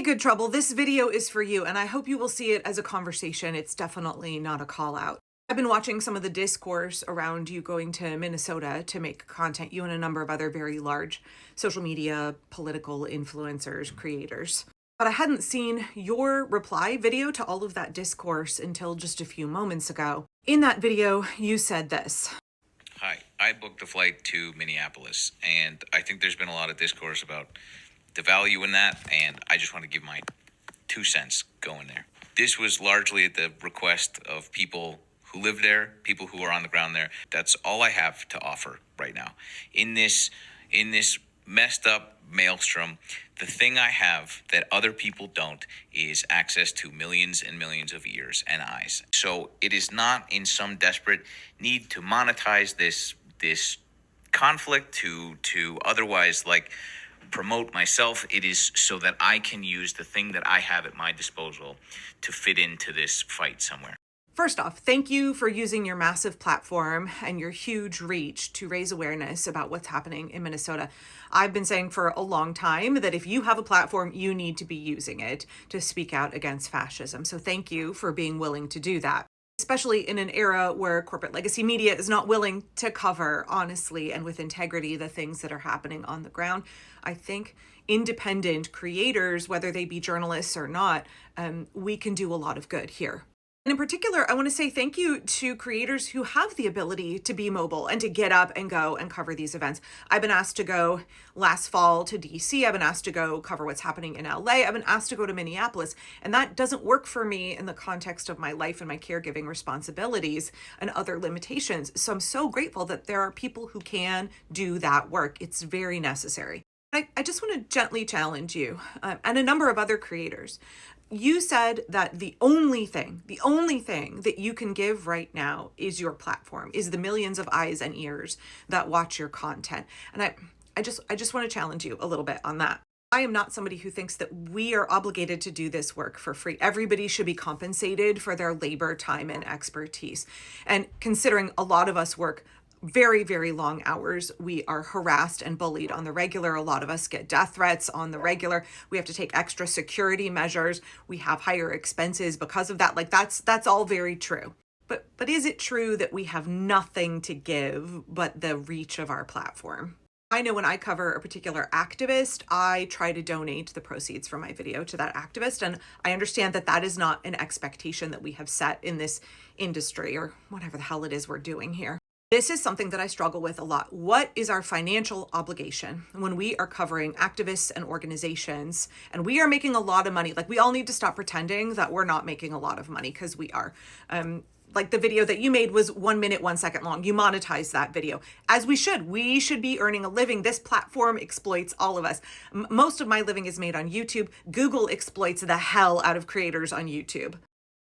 Hey, good trouble, this video is for you, and I hope you will see it as a conversation. It's definitely not a call out. I've been watching some of the discourse around you going to Minnesota to make content, you and a number of other very large social media, political influencers, creators. But I hadn't seen your reply video to all of that discourse until just a few moments ago. In that video, you said this. Hi, I booked a flight to Minneapolis, and I think there's been a lot of discourse about the value in that, and I just want to give my 2 cents going there. This was largely at the request of people who live there, people who are on the ground there. That's all I have to offer right now. In this messed up maelstrom, the thing I have that other people don't is access to millions and millions of ears and eyes. So it is not in some desperate need to monetize this conflict to otherwise promote myself. It is so that I can use the thing that I have at my disposal to fit into this fight somewhere. First off, thank you for using your massive platform and your huge reach to raise awareness about what's happening in Minnesota. I've been saying for a long time that if you have a platform, you need to be using it to speak out against fascism. So thank you for being willing to do that, especially in an era where corporate legacy media is not willing to cover honestly and with integrity the things that are happening on the ground. I think independent creators, whether they be journalists or not, we can do a lot of good here. And in particular, I want to say thank you to creators who have the ability to be mobile and to get up and go and cover these events. I've been asked to go last fall to DC. I've been asked to go cover what's happening in LA. I've been asked to go to Minneapolis. And that doesn't work for me in the context of my life and my caregiving responsibilities and other limitations. So I'm so grateful that there are people who can do that work. It's very necessary. I just want to gently challenge you and a number of other creators. You said that the only thing that you can give right now is your platform, is the millions of eyes and ears that watch your content. And I just want to challenge you a little bit on that. I am not somebody who thinks that we are obligated to do this work for free. Everybody should be compensated for their labor, time, and expertise. And considering a lot of us work very, very long hours. We are harassed and bullied on the regular. A lot of us get death threats on the regular. We have to take extra security measures. We have higher expenses because of that. That's all very true. But is it true that we have nothing to give but the reach of our platform? I know when I cover a particular activist, I try to donate the proceeds from my video to that activist. And I understand that that is not an expectation that we have set in this industry or whatever the hell it is we're doing here. This is something that I struggle with a lot. What is our financial obligation when we are covering activists and organizations and we are making a lot of money? We all need to stop pretending that we're not making a lot of money, because we are. The video that you made was 1 minute, 1 second long. You monetized that video, as we should. We should be earning a living. This platform exploits all of us. Most of my living is made on YouTube. Google exploits the hell out of creators on YouTube.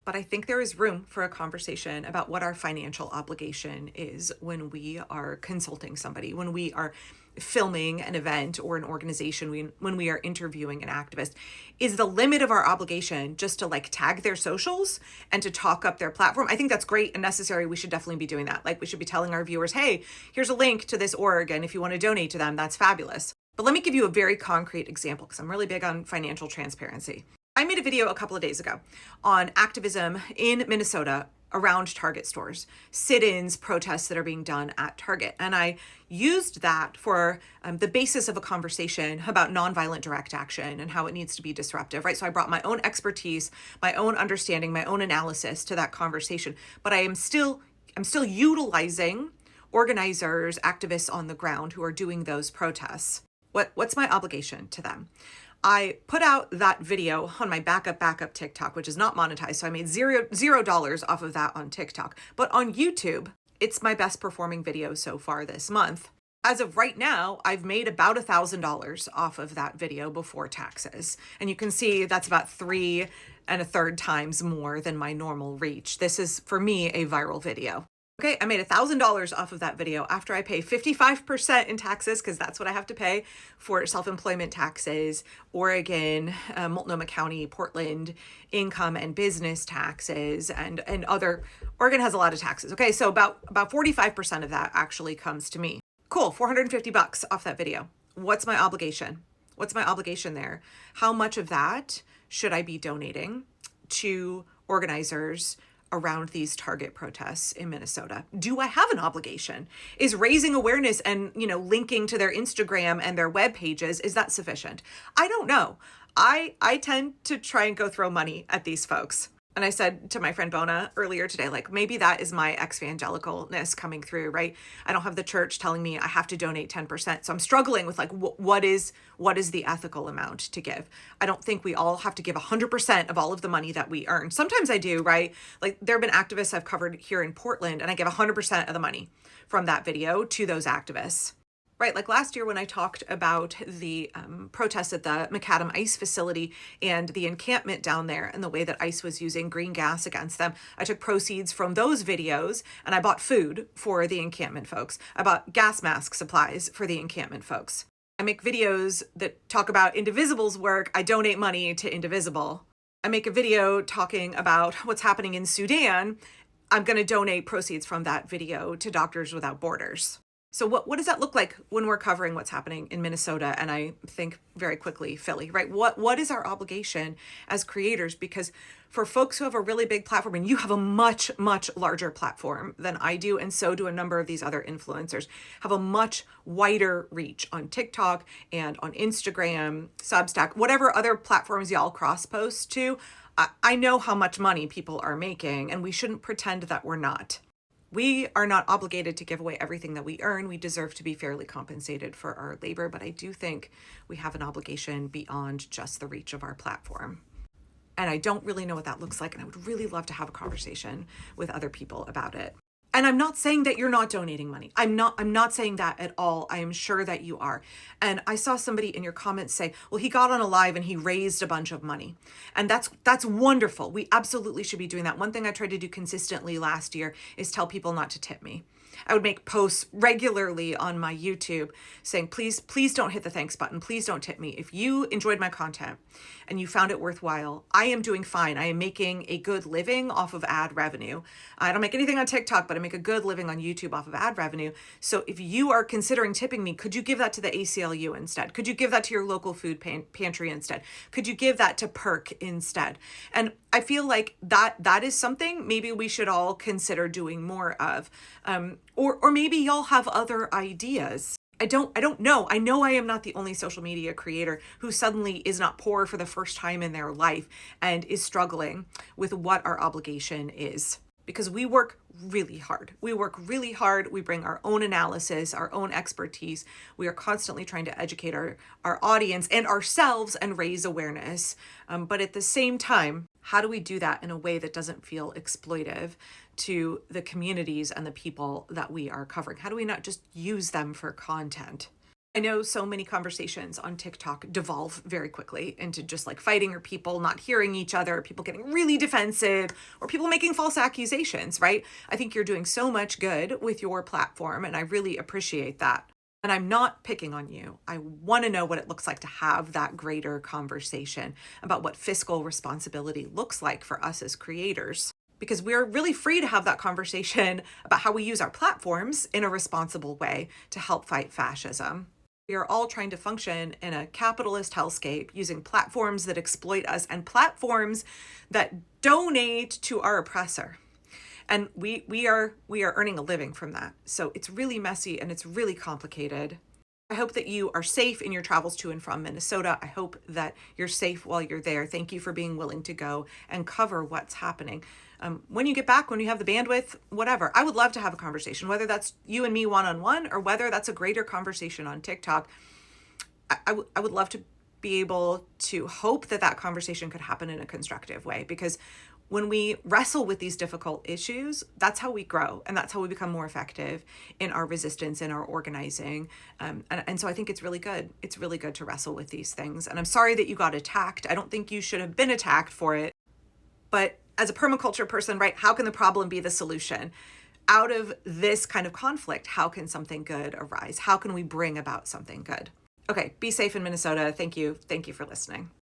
But I think there is room for a conversation about what our financial obligation is when we are consulting somebody, when we are filming an event or an organization, when we are interviewing an activist. Is the limit of our obligation just to tag their socials and to talk up their platform? I think that's great and necessary. We should definitely be doing that. We should be telling our viewers, hey, here's a link to this org, and if you want to donate to them, that's fabulous. But let me give you a very concrete example, because I'm really big on financial transparency. I made a video a couple of days ago on activism in Minnesota around Target stores, sit-ins, protests that are being done at Target. And I used that for the basis of a conversation about nonviolent direct action and how it needs to be disruptive, right? So I brought my own expertise, my own understanding, my own analysis to that conversation. But I'm still utilizing organizers, activists on the ground who are doing those protests. What's my obligation to them? I put out that video on my backup TikTok, which is not monetized. So I made $0 off of that on TikTok. But on YouTube, it's my best performing video so far this month. As of right now, I've made about $1,000 off of that video before taxes. And you can see that's about 3 1/3 times more than my normal reach. This is, for me, a viral video. Okay, I made $1,000 off of that video after I pay 55% in taxes, because that's what I have to pay for self-employment taxes, Oregon, Multnomah County, Portland, income and business taxes, and other. Oregon has a lot of taxes. Okay, so about 45% of that actually comes to me. Cool, $450 off that video. What's my obligation? What's my obligation there? How much of that should I be donating to organizers around these Target protests in Minnesota? Do I have an obligation? Is raising awareness and, linking to their Instagram and their web pages, is that sufficient? I don't know. I tend to try and go throw money at these folks. And I said to my friend Bona earlier today, like, maybe that is my evangelicalness coming through, right? I don't have the church telling me I have to donate 10%. So I'm struggling with like, what is the ethical amount to give? I don't think we all have to give 100% of all of the money that we earn. Sometimes I do, right? Like there have been activists I've covered here in Portland and I give 100% of the money from that video to those activists. Right, like last year when I talked about the protests at the Macadam ICE facility and the encampment down there and the way that ICE was using green gas against them, I took proceeds from those videos and I bought food for the encampment folks. I bought gas mask supplies for the encampment folks. I make videos that talk about Indivisible's work. I donate money to Indivisible. I make a video talking about what's happening in Sudan. I'm going to donate proceeds from that video to Doctors Without Borders. So what does that look like when we're covering what's happening in Minnesota? And I think very quickly, Philly, right? What is our obligation as creators? Because for folks who have a really big platform, and you have a much, much larger platform than I do, and so do a number of these other influencers, have a much wider reach on TikTok and on Instagram, Substack, whatever other platforms y'all cross post to. I know how much money people are making, and we shouldn't pretend that we're not. We are not obligated to give away everything that we earn. We deserve to be fairly compensated for our labor, but I do think we have an obligation beyond just the reach of our platform. And I don't really know what that looks like, and I would really love to have a conversation with other people about it. And I'm not saying that you're not donating money. I'm not saying that at all. I am sure that you are. And I saw somebody in your comments say, well, he got on a live and he raised a bunch of money. And that's wonderful. We absolutely should be doing that. One thing I tried to do consistently last year is tell people not to tip me. I would make posts regularly on my YouTube saying, please don't hit the thanks button. Please don't tip me. If you enjoyed my content and you found it worthwhile, I am doing fine. I am making a good living off of ad revenue. I don't make anything on TikTok, but I make a good living on YouTube off of ad revenue. So if you are considering tipping me, could you give that to the ACLU instead? Could you give that to your local food pantry instead? Could you give that to Perk instead? And I feel like that is something maybe we should all consider doing more of. Or maybe y'all have other ideas. I don't know. I know I am not the only social media creator who suddenly is not poor for the first time in their life and is struggling with what our obligation is. Because we work really hard. We bring our own analysis, our own expertise. We are constantly trying to educate our audience and ourselves and raise awareness. But at the same time, how do we do that in a way that doesn't feel exploitive to the communities and the people that we are covering? How do we not just use them for content? I know so many conversations on TikTok devolve very quickly into just like fighting or people not hearing each other, people getting really defensive, or people making false accusations, right? I think you're doing so much good with your platform, and I really appreciate that. And I'm not picking on you. I want to know what it looks like to have that greater conversation about what fiscal responsibility looks like for us as creators. Because we're really free to have that conversation about how we use our platforms in a responsible way to help fight fascism. We are all trying to function in a capitalist hellscape using platforms that exploit us and platforms that donate to our oppressor. And we are earning a living from that. So it's really messy and it's really complicated. I hope that you are safe in your travels to and from Minnesota. I hope that you're safe while you're there. Thank you for being willing to go and cover what's happening. When you get back, when you have the bandwidth, whatever, I would love to have a conversation, whether that's you and me one-on-one or whether that's a greater conversation on TikTok. I would love to be able to hope that conversation could happen in a constructive way, because when we wrestle with these difficult issues, that's how we grow, and that's how we become more effective in our resistance, in our organizing. And so I think it's really good. It's really good to wrestle with these things. And I'm sorry that you got attacked. I don't think you should have been attacked for it. But as a permaculture person, right, how can the problem be the solution? Out of this kind of conflict, how can something good arise? How can we bring about something good? Okay, be safe in Minnesota. Thank you. Thank you for listening.